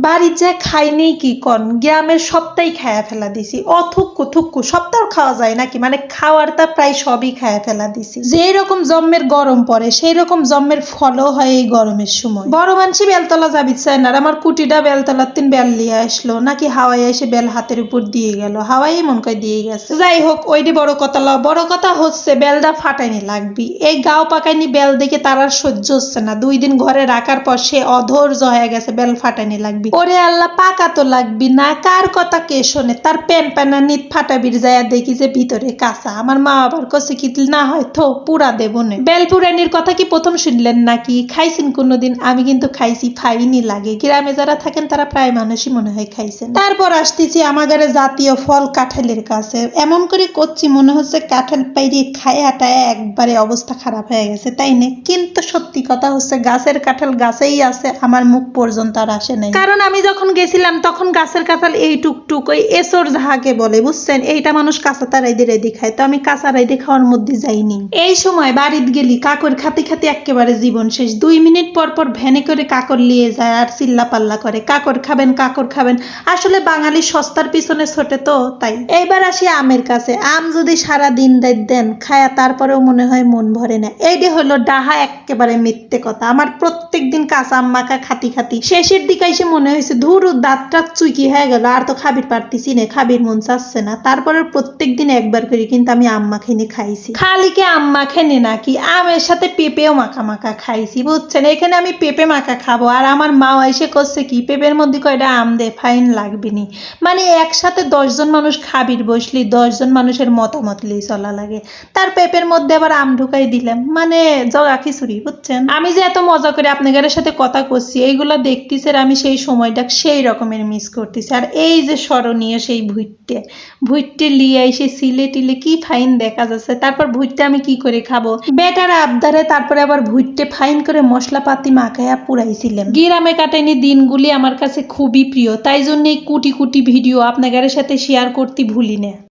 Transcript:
বাড়ির যা খাই নেই কি কন, গ্রামের সবটাই খায়া ফেলা দিছি। অথুক্কু থুক্কু সবটাও খাওয়া যায় নাকি, মানে খাওয়ার তা প্রায় সবই খায়া ফেলা দিছি। যে রকম জম্মের গরম পড়ে সেই রকম জম্মের ফলও হয় এই গরমের সময়। বড় মানসি বেলতলা যাবি চায় না, আমার কুটিটা বেলতলার তিন বেল লিয়ে আসলো নাকি হাওয়াই এসে বেল হাতের উপর দিয়ে গেল, হাওয়াই মন করে দিয়ে গেছে। যাই হোক ওইটি বড় কথা লও, বড় কথা হচ্ছে বেলটা ফাটাইনি লাগবি। এই গাও পাকাইনি বেল দেখে তার আর সহ্য হচ্ছে না। 2 দিন ঘরে রাখার পর সে অধৈর্য হয়ে গেছে, বেল ফাটাইনি লাগবি। ওরে আল্লাহ, পাকা তো লাগবি না, কার কথা কে শোনে। তার প্যান প্যানা নিত ফাটাবির যায় দেখি যে ভিতরে কাঁচা। আমার মা আবার কছে কি না হয় থো পুরা দেব নে। বেল পুরানির কথা কি প্রথম শুনলেন নাকি? খাইছেন কোনোদিন? আমি কিন্তু খাইছি, ফাইনি লাগে। গ্রামে যারা থাকেন তারা প্রায় মানুষই মনে হয় খাইছেন। তারপর আসতেছি আমাদের জাতীয় ফল কাঁঠালের কাছে। এমন করে করছি মনে হচ্ছে কাঁঠাল পাইরে খায়াটায় একবারে অবস্থা খারাপ হয়ে গেছে, তাই না? কিন্তু সত্যি কথা হচ্ছে গাছের কাঁঠাল গাছেই আছে, আমার মুখ পর্যন্ত আর আসে নাই। কারণ আমি যখন গেছিলাম তখন গাছের কাঁঠাল এই টুকটুক, ওই এসর যাহাকে বলে বুঝছেন, এইটা মানুষ কাঁচা তারাইদি রেদি খায়, তো আমি কাঁচা রাইদি খাওয়ার মধ্যে যাইনি। এই সময় বাড়িতে গেলি কাকর খাতে খাতে একেবারে জীবন শেষ। 2 মিনিট পর পর ভ্যানে করে কাকর নিয়ে যায় আর চিল্লা পাল্লা করে কাকর খাবেন কাকর খাবেন। আসলে বাঙালি সস্তার পিছনে ছোটে তো তাই। এইবার আসি আমের কাছে। আম যদি সারা দিন দেন খায়া তারপরেও মনে হয় মন ভরে না, এইটি হলো ডাহা একেবারে মিথ্যে কথা। আমার প্রত্যেক দিন কাঁচা আম মাখা খাতি খাতি শেষের দিকে এসে মনে হয়েছে ধুর দাঁতটা চুইকি হয়ে গেল, আর তো খাবির পারতেছি না, খাবির মন চাচ্ছে না। তারপরে প্রত্যেক দিন একবার করে কিন্তু আমি আম মাখিনি খাইছি। খালি কি আম মাখেনি নাকি, আমের সাথে পেঁপেও মাখা মাখা খাইছি বুঝছেন। এখানে আমি পেঁপে মাখা খাবো আর আমার মাও এসে করছে কি পেঁপের মধ্যে কয়টা আম দে, ফাইন লাগবে নি। মানে একসাথে 10 জন মানুষ খাবির বসলি 10 জন মানুষের মতামত লিয়ে চলা লাগে, তার পেঁপের মধ্যে আবার আম ঢুকাই দিলাম, মানে জগা খিচুড়ি বুঝছেন। আমি যে এত মজা করে আপনাদের সাথে কথা করছি এইগুলো দেখতেছি আর আমি সেই সময়টা সেই রকমের মিস করতেছি। আর এই যে স্মরণীয় সেই ভুইট্টে লিয়ে এসে সিলে টিলে কি ফাইন দেখা যাচ্ছে। তারপর ভুইট্টে আমি কি করে খাবো বেটার আবদারে, তারপরে আবার ভুইট্টে ফাইন করে মশলাপাতি মাখায়া পুরাইছিলাম। গ্রামে কাটাইনি দিনগুলি আমার কাছে খুবই প্রিয়, তাই জন্য এই কুটি কুটি ভিডিও আপনাদের সাথে শেয়ার করতে ভুলি না।